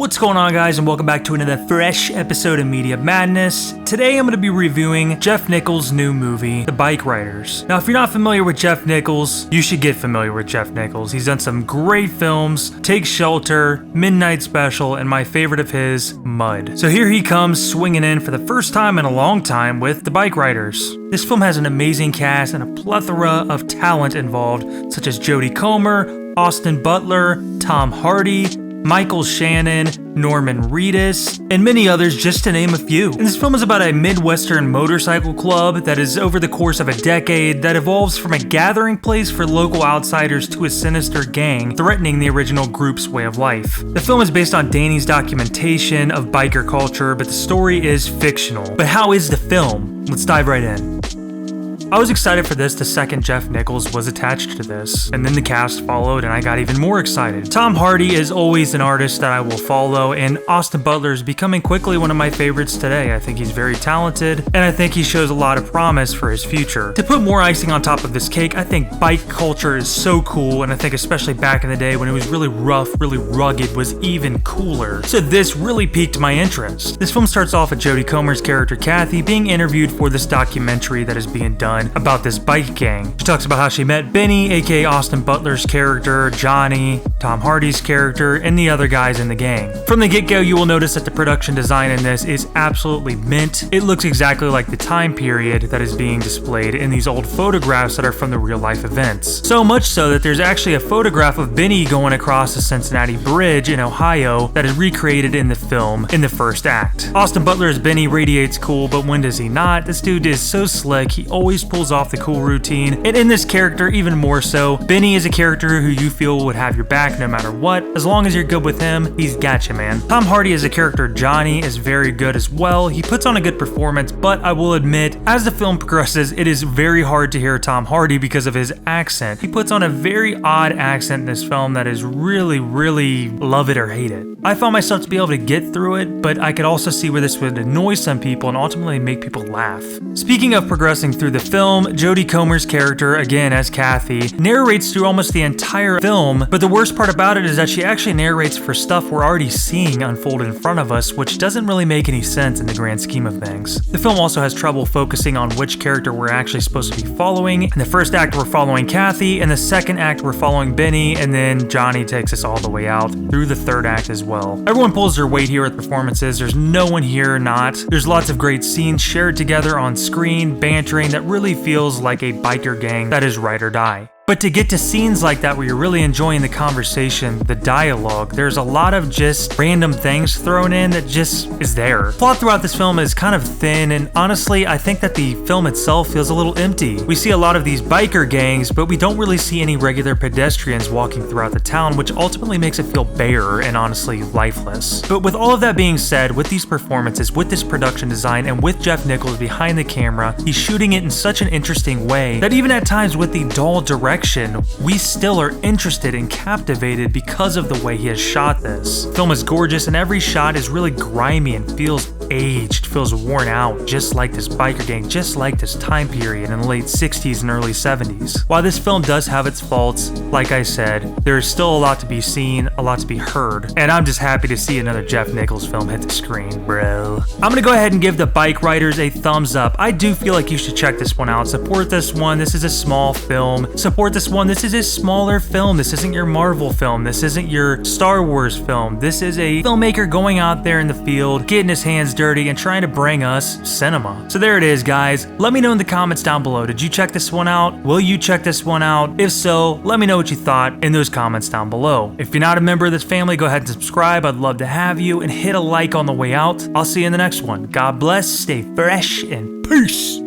What's going on, guys, and welcome back to another fresh episode of Media Madness. Today I'm going to be reviewing Jeff Nichols' new movie, The Bikeriders. Now, if you're not familiar with Jeff Nichols, you should get familiar with Jeff Nichols. He's done some great films, Take Shelter, Midnight Special, and my favorite of his, Mud. So here he comes swinging in for the first time in a long time with The Bikeriders. This film has an amazing cast and a plethora of talent involved, such as Jodie Comer, Austin Butler, Tom Hardy, Michael Shannon, Norman Reedus, and many others, just to name a few. And this film is about a Midwestern motorcycle club that is, over the course of a decade, that evolves from a gathering place for local outsiders to a sinister gang threatening the original group's way of life. The film is based on Danny's documentation of biker culture, but the story is fictional. But how is the film? Let's dive right in. I was excited for this the second Jeff Nichols was attached to this, and then the cast followed and I got even more excited. Tom Hardy is always an artist that I will follow, and Austin Butler is becoming quickly one of my favorites today. I think he's very talented, and I think he shows a lot of promise for his future. To put more icing on top of this cake, I think bike culture is so cool, and I think especially back in the day when it was really rough, really rugged, was even cooler. So this really piqued my interest. This film starts off with Jodie Comer's character Kathy being interviewed for this documentary that is being done about this bike gang. She talks about how she met Benny, aka Austin Butler's character, Johnny, Tom Hardy's character, and the other guys in the gang. From the get-go, you will notice that the production design in this is absolutely mint. It looks exactly like the time period that is being displayed in these old photographs that are from the real-life events. So much so that there's actually a photograph of Benny going across the Cincinnati Bridge in Ohio that is recreated in the film in the first act. Austin Butler as Benny radiates cool, but when does he not? This dude is so slick, he always pulls off the cool routine, and in this character even more so. Benny is a character who you feel would have your back no matter what. As long as you're good with him, he's got you, man. Tom Hardy as a character Johnny is very good as well. He puts on a good performance, but I will admit, as the film progresses, it is very hard to hear Tom Hardy because of his accent. He puts on a very odd accent in this film that is really love it or hate it. I found myself to be able to get through it, but I could also see where this would annoy some people and ultimately make people laugh. Speaking of progressing through the film, Jodie Comer's character, again as Kathy, narrates through almost the entire film, but the worst part about it is that she actually narrates for stuff we're already seeing unfold in front of us, which doesn't really make any sense in the grand scheme of things. The film also has trouble focusing on which character we're actually supposed to be following. In the first act, we're following Kathy, in the second act, we're following Benny, and then Johnny takes us all the way out through the third act as well. Everyone pulls their weight here with performances. There's no one here not. There's lots of great scenes shared together on screen, bantering that really feels like a biker gang that is ride or die. But to get to scenes like that where you're really enjoying the conversation, the dialogue, there's a lot of just random things thrown in that just is there. Plot throughout this film is kind of thin, and honestly, I think that the film itself feels a little empty. We see a lot of these biker gangs, but we don't really see any regular pedestrians walking throughout the town, which ultimately makes it feel bare and honestly lifeless. But with all of that being said, with these performances, with this production design, and with Jeff Nichols behind the camera, he's shooting it in such an interesting way that even at times with the dull direction, we still are interested and captivated because of the way he has shot this. The film is gorgeous and every shot is really grimy and feels aged, feels worn out, just like this biker gang, just like this time period in the late 60s and early 70s. While this film does have its faults, like I said, there is still a lot to be seen, a lot to be heard, and I'm just happy to see another Jeff Nichols film hit the screen, bro. I'm gonna go ahead and give The Bikeriders a thumbs up. I do feel like you should check this one out. Support this one. This is a small film. Support this one. This is a smaller film. This isn't your Marvel film. This isn't your Star Wars film. This is a filmmaker going out there in the field, getting his hands dirty and trying to bring us cinema. So there it is, guys. Let me know in the comments down below. Did you check this one out? Will you check this one out? If so, let me know what you thought in those comments down below. If you're not a member of this family, go ahead and subscribe. I'd love to have you, and hit a like on the way out. I'll see you in the next one. God bless, stay fresh, and peace.